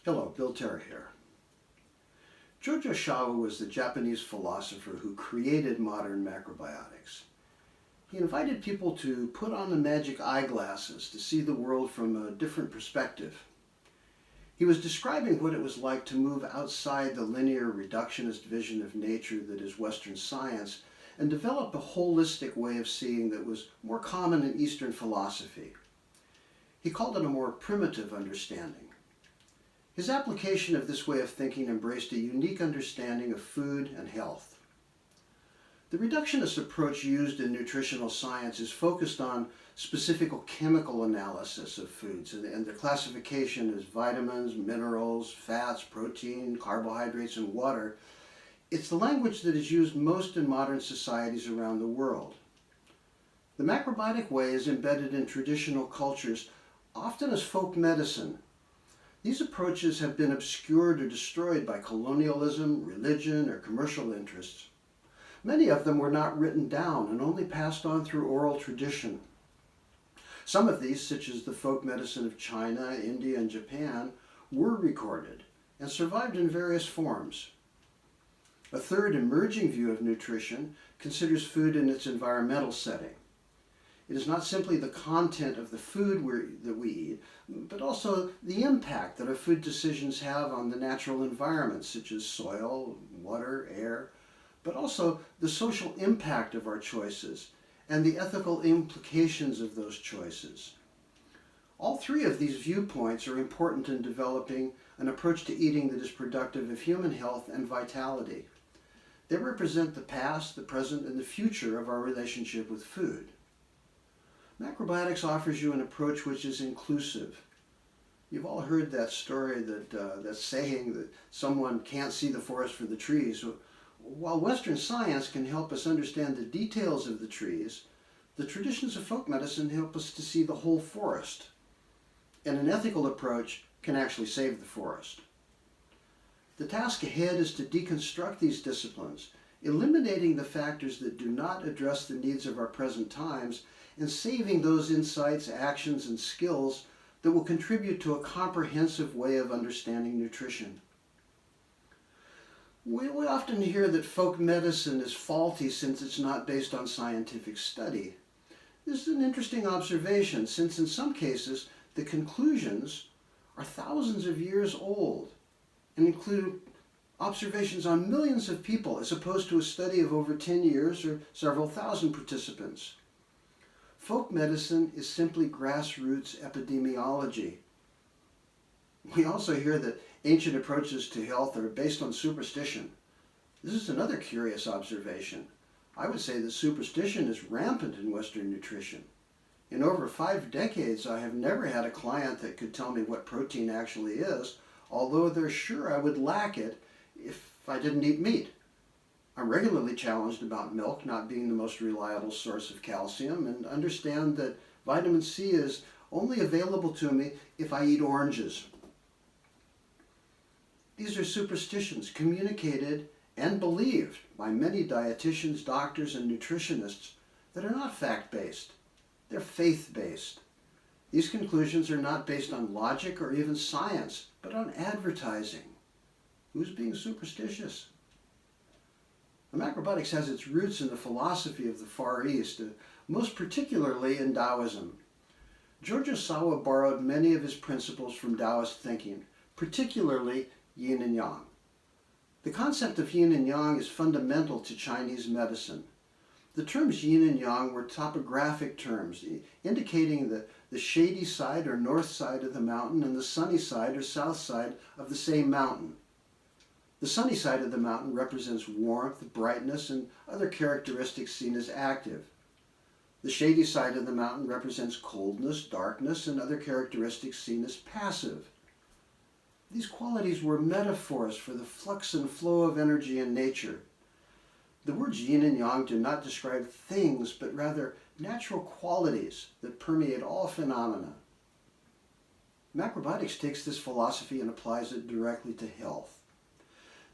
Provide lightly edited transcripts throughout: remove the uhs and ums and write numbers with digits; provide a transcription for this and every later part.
Hello, Bill Terra here. George Oshawa was the Japanese philosopher who created modern macrobiotics. He invited people to put on the magic eyeglasses to see the world from a different perspective. He was describing what it was like to move outside the linear reductionist vision of nature that is Western science and develop a holistic way of seeing that was more common in Eastern philosophy. He called it a more primitive understanding. His application of this way of thinking embraced a unique understanding of food and health. The reductionist approach used in nutritional science is focused on specific chemical analysis of foods and their classification as vitamins, minerals, fats, protein, carbohydrates, and water. It's the language that is used most in modern societies around the world. The macrobiotic way is embedded in traditional cultures, often as folk medicine. These approaches have been obscured or destroyed by colonialism, religion, or commercial interests. Many of them were not written down and only passed on through oral tradition. Some of these, such as the folk medicine of China, India, and Japan, were recorded and survived in various forms. A third emerging view of nutrition considers food in its environmental setting. It is not simply the content of the food that we eat, but also the impact that our food decisions have on the natural environment, such as soil, water, air, but also the social impact of our choices and the ethical implications of those choices. All three of these viewpoints are important in developing an approach to eating that is productive of human health and vitality. They represent the past, the present, and the future of our relationship with food. Macrobiotics offers you an approach which is inclusive. You've all heard that story, that saying that someone can't see the forest for the trees. While Western science can help us understand the details of the trees, the traditions of folk medicine help us to see the whole forest. And an ethical approach can actually save the forest. The task ahead is to deconstruct these disciplines, eliminating the factors that do not address the needs of our present times and saving those insights, actions, and skills that will contribute to a comprehensive way of understanding nutrition. We often hear that folk medicine is faulty since it's not based on scientific study. This is an interesting observation, since in some cases the conclusions are thousands of years old and include observations on millions of people as opposed to a study of over 10 years or several thousand participants. Folk medicine is simply grassroots epidemiology. We also hear that ancient approaches to health are based on superstition. This is another curious observation. I would say that superstition is rampant in Western nutrition. In over 5 decades, I have never had a client that could tell me what protein actually is, although they're sure I would lack it if I didn't eat meat. I'm regularly challenged about milk not being the most reliable source of calcium and understand that vitamin C is only available to me if I eat oranges. These are superstitions communicated and believed by many dietitians, doctors, and nutritionists that are not fact-based. They're faith-based. These conclusions are not based on logic or even science, but on advertising. Who's being superstitious? The macrobiotics has its roots in the philosophy of the Far East, most particularly in Taoism. George Oshawa borrowed many of his principles from Taoist thinking, particularly Yin and Yang. The concept of Yin and Yang is fundamental to Chinese medicine. The terms Yin and Yang were topographic terms, indicating the shady side or north side of the mountain and the sunny side or south side of the same mountain. The sunny side of the mountain represents warmth, brightness, and other characteristics seen as active. The shady side of the mountain represents coldness, darkness, and other characteristics seen as passive. These qualities were metaphors for the flux and flow of energy in nature. The words yin and yang do not describe things, but rather natural qualities that permeate all phenomena. Macrobiotics takes this philosophy and applies it directly to health.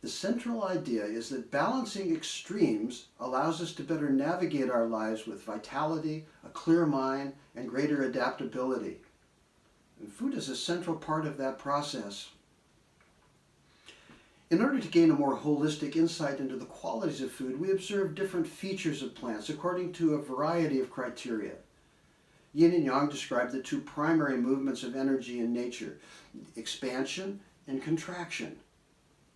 The central idea is that balancing extremes allows us to better navigate our lives with vitality, a clear mind, and greater adaptability. And food is a central part of that process. In order to gain a more holistic insight into the qualities of food, we observe different features of plants according to a variety of criteria. Yin and Yang describe the two primary movements of energy in nature, expansion and contraction.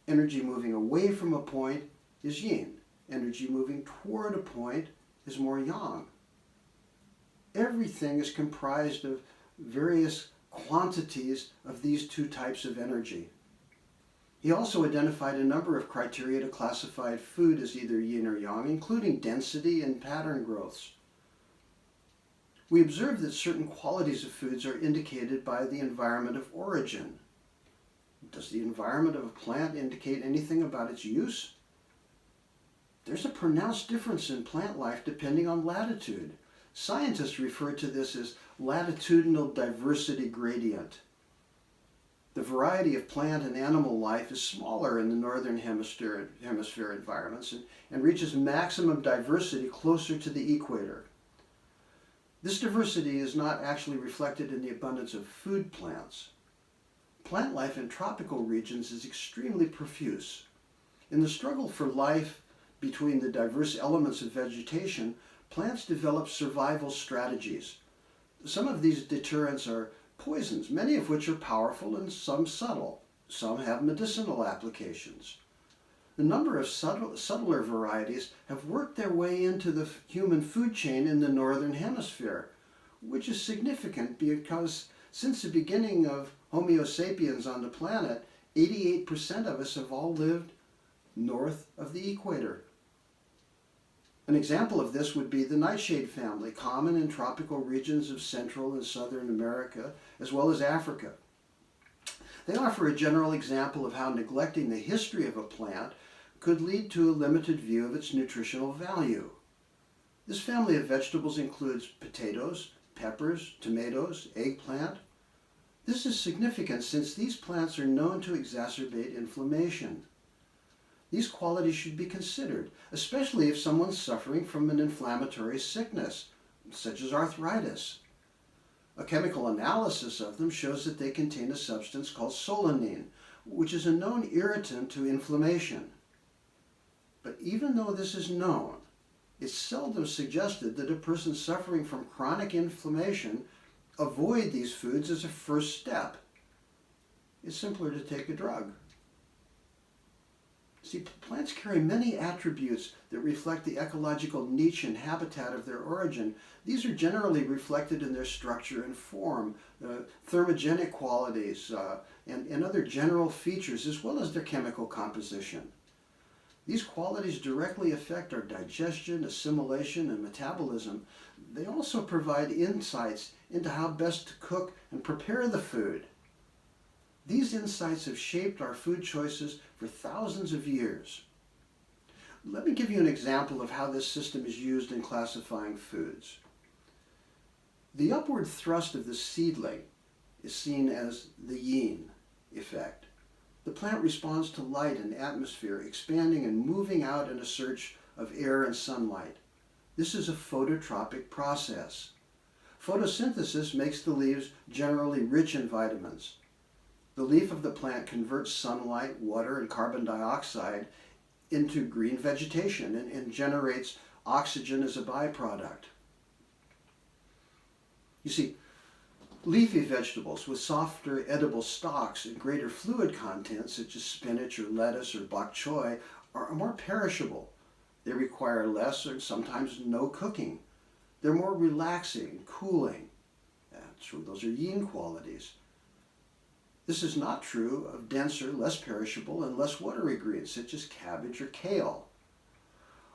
Energy moving away from a point is yin. Energy moving toward a point is more yang. Everything is comprised of various quantities of these two types of energy. He also identified a number of criteria to classify food as either yin or yang, including density and pattern growths. We observe that certain qualities of foods are indicated by the environment of origin. Does the environment of a plant indicate anything about its use? There's a pronounced difference in plant life depending on latitude. Scientists refer to this as latitudinal diversity gradient. The variety of plant and animal life is smaller in the northern hemisphere environments and reaches maximum diversity closer to the equator. This diversity is not actually reflected in the abundance of food plants. Plant life in tropical regions is extremely profuse. In the struggle for life between the diverse elements of vegetation, plants develop survival strategies. Some of these deterrents are poisons, many of which are powerful and some subtle. Some have medicinal applications. A number of subtler varieties have worked their way into the human food chain in the northern hemisphere, which is significant because since the beginning of Homo sapiens on the planet, 88% of us have all lived north of the equator. An example of this would be the nightshade family, common in tropical regions of Central and Southern America, as well as Africa. They offer a general example of how neglecting the history of a plant could lead to a limited view of its nutritional value. This family of vegetables includes potatoes, peppers, tomatoes, eggplant. This is significant since these plants are known to exacerbate inflammation. These qualities should be considered, especially if someone's suffering from an inflammatory sickness, such as arthritis. A chemical analysis of them shows that they contain a substance called solanine, which is a known irritant to inflammation. But even though this is known, it's seldom suggested that a person suffering from chronic inflammation avoid these foods as a first step. It's simpler to take a drug. See, plants carry many attributes that reflect the ecological niche and habitat of their origin. These are generally reflected in their structure and form, thermogenic qualities, and other general features, as well as their chemical composition. These qualities directly affect our digestion, assimilation, and metabolism. They also provide insights into how best to cook and prepare the food. These insights have shaped our food choices for thousands of years. Let me give you an example of how this system is used in classifying foods. The upward thrust of the seedling is seen as the yin effect. The plant responds to light and atmosphere, expanding and moving out in a search of air and sunlight. This is a phototropic process. Photosynthesis makes the leaves generally rich in vitamins. The leaf of the plant converts sunlight, water, and carbon dioxide into green vegetation and generates oxygen as a byproduct. You see, leafy vegetables with softer edible stalks and greater fluid content, such as spinach or lettuce or bok choy, are more perishable. They require less or sometimes no cooking. They're more relaxing, cooling. Those are yin qualities. This is not true of denser, less perishable, and less watery greens, such as cabbage or kale.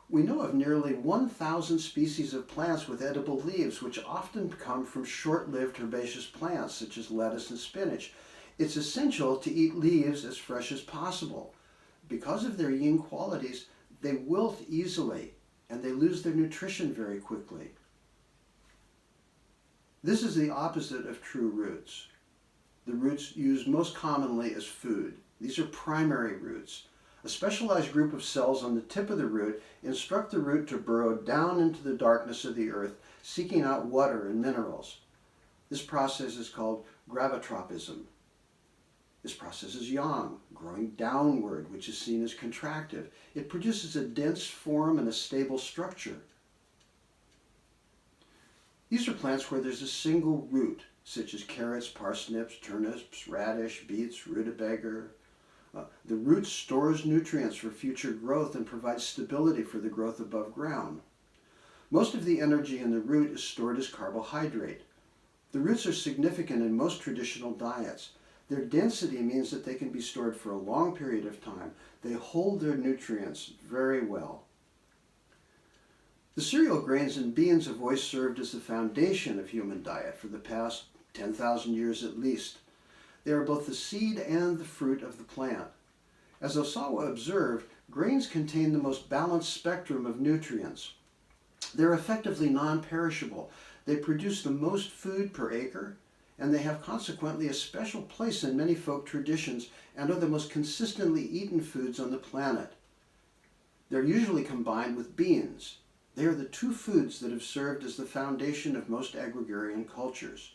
We know of nearly 1,000 species of plants with edible leaves, which often come from short-lived herbaceous plants, such as lettuce and spinach. It's essential to eat leaves as fresh as possible. Because of their yin qualities, they wilt easily, and they lose their nutrition very quickly. This is the opposite of true roots. The roots used most commonly as food. These are primary roots. A specialized group of cells on the tip of the root instruct the root to burrow down into the darkness of the earth, seeking out water and minerals. This process is called gravitropism. This process is yang, growing downward, which is seen as contractive. It produces a dense form and a stable structure. These are plants where there's a single root, such as carrots, parsnips, turnips, radish, beets, rutabaga. The root stores nutrients for future growth and provides stability for the growth above ground. Most of the energy in the root is stored as carbohydrate. The roots are significant in most traditional diets. Their density means that they can be stored for a long period of time. They hold their nutrients very well. The cereal grains and beans have always served as the foundation of human diet for the past 10,000 years at least. They are both the seed and the fruit of the plant. As Osawa observed, grains contain the most balanced spectrum of nutrients. They're effectively non-perishable. They produce the most food per acre, and they have consequently a special place in many folk traditions and are the most consistently eaten foods on the planet. They're usually combined with beans. They are the two foods that have served as the foundation of most agrarian cultures.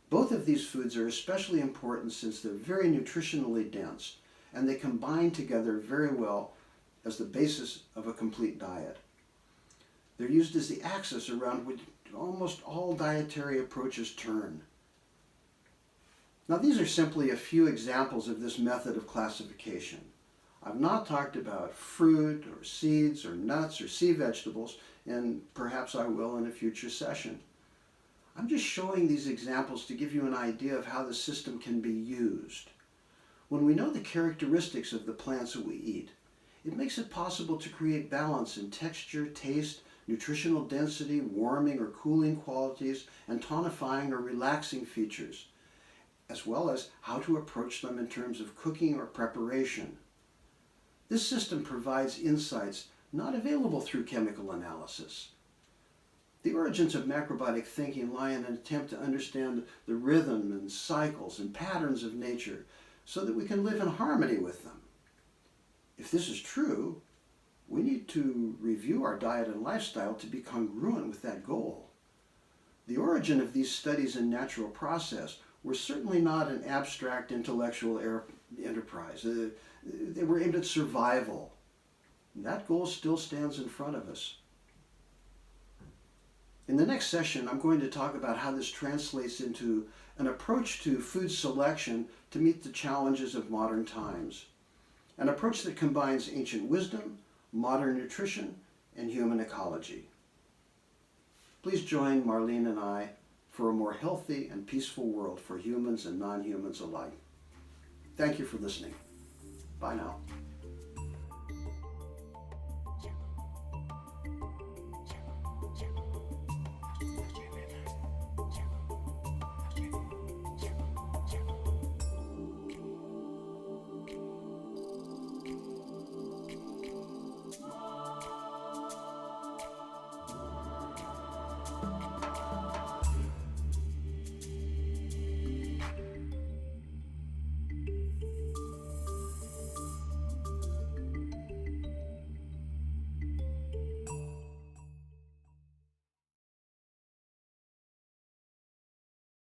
Both of these foods are especially important since they're very nutritionally dense, and they combine together very well as the basis of a complete diet. They're used as the axis around which almost all dietary approaches turn. Now, these are simply a few examples of this method of classification. I've not talked about fruit or seeds or nuts or sea vegetables, and perhaps I will in a future session. I'm just showing these examples to give you an idea of how the system can be used. When we know the characteristics of the plants that we eat, it makes it possible to create balance in texture, taste, nutritional density, warming or cooling qualities, and tonifying or relaxing features, as well as how to approach them in terms of cooking or preparation. This system provides insights not available through chemical analysis. The origins of macrobiotic thinking lie in an attempt to understand the rhythm and cycles and patterns of nature so that we can live in harmony with them. If this is true, we need to review our diet and lifestyle to be congruent with that goal. The origin of these studies in natural process were certainly not an abstract intellectual enterprise. They were aimed at survival. And that goal still stands in front of us. In the next session, I'm going to talk about how this translates into an approach to food selection to meet the challenges of modern times. An approach that combines ancient wisdom, modern nutrition, and human ecology. Please join Marlene and I for a more healthy and peaceful world for humans and non-humans alike. Thank you for listening. Bye now.